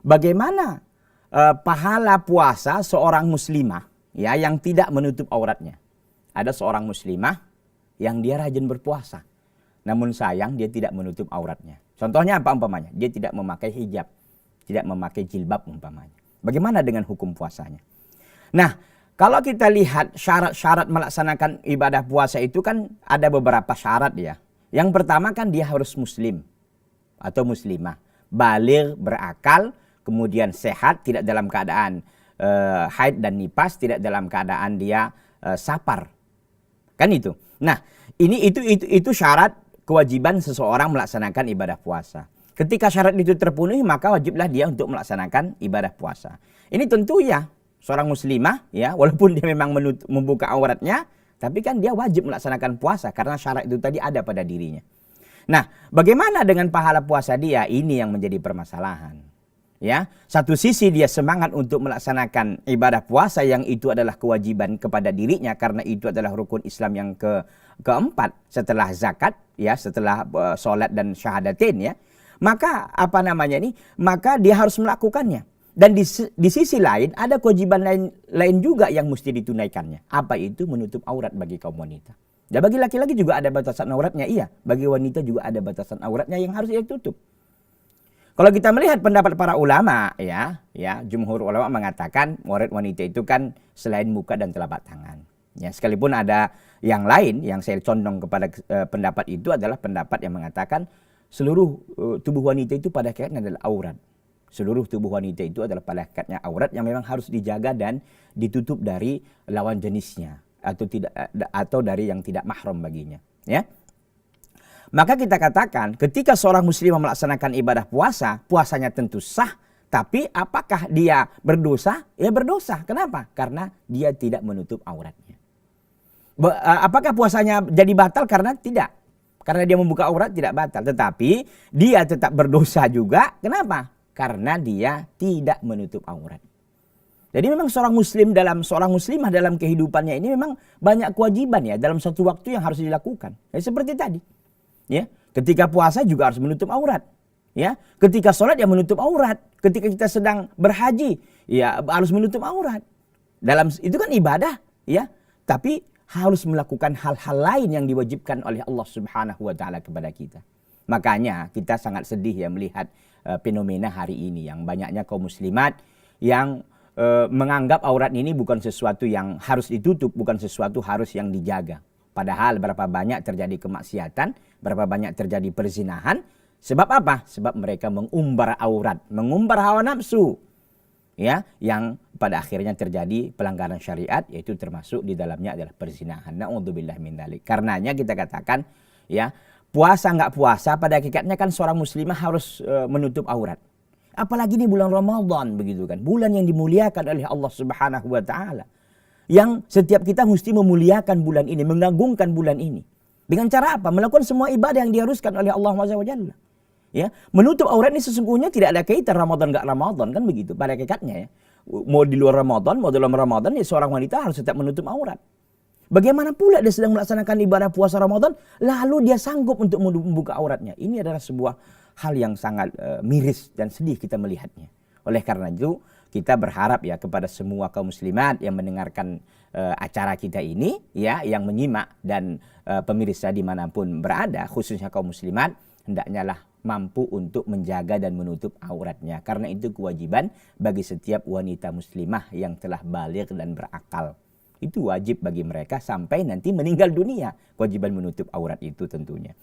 bagaimana pahala puasa seorang muslimah ya yang tidak menutup auratnya. Ada seorang muslimah yang dia rajin berpuasa, namun sayang dia tidak menutup auratnya. Contohnya apa umpamanya? Dia tidak memakai hijab, tidak memakai jilbab umpamanya. Bagaimana dengan hukum puasanya? Nah, kalau kita lihat syarat-syarat melaksanakan ibadah puasa itu kan ada beberapa syarat ya. Yang pertama kan dia harus muslim atau muslimah, baligh, berakal, kemudian sehat, tidak dalam keadaan haid dan nifas, tidak dalam keadaan dia safar. Kan itu. Nah, itu syarat kewajiban seseorang melaksanakan ibadah puasa. Ketika syarat itu terpenuhi, maka wajiblah dia untuk melaksanakan ibadah puasa. Ini tentu ya, seorang muslimah ya, walaupun dia memang membuka auratnya, tapi kan dia wajib melaksanakan puasa karena syarat itu tadi ada pada dirinya. Nah, bagaimana dengan pahala puasa dia? Ini yang menjadi permasalahan. Ya, satu sisi dia semangat untuk melaksanakan ibadah puasa yang itu adalah kewajiban kepada dirinya karena itu adalah rukun Islam yang keempat setelah zakat ya, setelah sholat dan syahadatain ya. Maka maka dia harus melakukannya. Dan di sisi lain ada kewajiban lain juga yang mesti ditunaikannya. Apa itu? Menutup aurat bagi kaum wanita. Ya, bagi laki-laki juga ada batasan auratnya, iya. Bagi wanita juga ada batasan auratnya yang harus dia tutup. Kalau kita melihat pendapat para ulama ya, jumhur ulama mengatakan aurat wanita itu kan selain muka dan telapak tangan. Ya, sekalipun ada yang lain yang saya condong kepada pendapat itu adalah pendapat yang mengatakan seluruh tubuh wanita itu pada hakikatnya adalah aurat. Seluruh tubuh wanita itu adalah pada hakikatnya aurat yang memang harus dijaga dan ditutup dari lawan jenisnya atau dari yang tidak mahram baginya, ya. Maka kita katakan ketika seorang muslimah melaksanakan ibadah puasa, puasanya tentu sah, tapi apakah dia berdosa? Ya berdosa. Kenapa? Karena dia tidak menutup auratnya. Apakah puasanya jadi batal? Karena tidak. Karena dia membuka aurat tidak batal. Tetapi dia tetap berdosa juga. Kenapa? Karena dia tidak menutup aurat. Jadi memang seorang muslimah dalam kehidupannya ini memang banyak kewajiban ya dalam satu waktu yang harus dilakukan. Ya, seperti tadi. Ya, ketika puasa juga harus menutup aurat. Ya, ketika sholat ya menutup aurat. Ketika kita sedang berhaji, ya harus menutup aurat. Itu kan ibadah, ya. Tapi harus melakukan hal-hal lain yang diwajibkan oleh Allah Subhanahu wa taala kepada kita. Makanya kita sangat sedih ya melihat fenomena hari ini yang banyaknya kaum muslimat yang menganggap aurat ini bukan sesuatu yang harus ditutup, bukan sesuatu harus yang dijaga. Padahal berapa banyak terjadi kemaksiatan, berapa banyak terjadi perzinahan. Sebab apa? Sebab mereka mengumbar aurat, mengumbar hawa nafsu. Ya, yang pada akhirnya terjadi pelanggaran syariat, yaitu termasuk di dalamnya adalah perzinahan. Na'udzubillah min dzalik. Karenanya kita katakan, ya, puasa nggak puasa pada hakikatnya kan seorang muslimah harus menutup aurat. Apalagi ini bulan Ramadan begitu kan, bulan yang dimuliakan oleh Allah Subhanahu wa taala. Yang setiap kita mesti memuliakan bulan ini, mengagungkan bulan ini. Dengan cara apa? Melakukan semua ibadah yang diharuskan oleh Allah SWT. Ya, menutup aurat ini sesungguhnya tidak ada kaitan Ramadan enggak Ramadan kan begitu pada hakikatnya ya. Mau di luar Ramadan, mau dalam Ramadan ya seorang wanita harus tetap menutup aurat. Bagaimana pula dia sedang melaksanakan ibadah puasa Ramadan lalu dia sanggup untuk membuka auratnya. Ini adalah sebuah hal yang sangat miris dan sedih kita melihatnya. Oleh karena itu kita berharap ya kepada semua kaum muslimat yang mendengarkan acara kita ini ya, yang menyimak dan pemirsa dimanapun berada, khususnya kaum muslimat, hendaknya lah mampu untuk menjaga dan menutup auratnya. Karena itu kewajiban bagi setiap wanita muslimah yang telah baligh dan berakal. Itu wajib bagi mereka sampai nanti meninggal dunia. Kewajiban menutup aurat itu tentunya.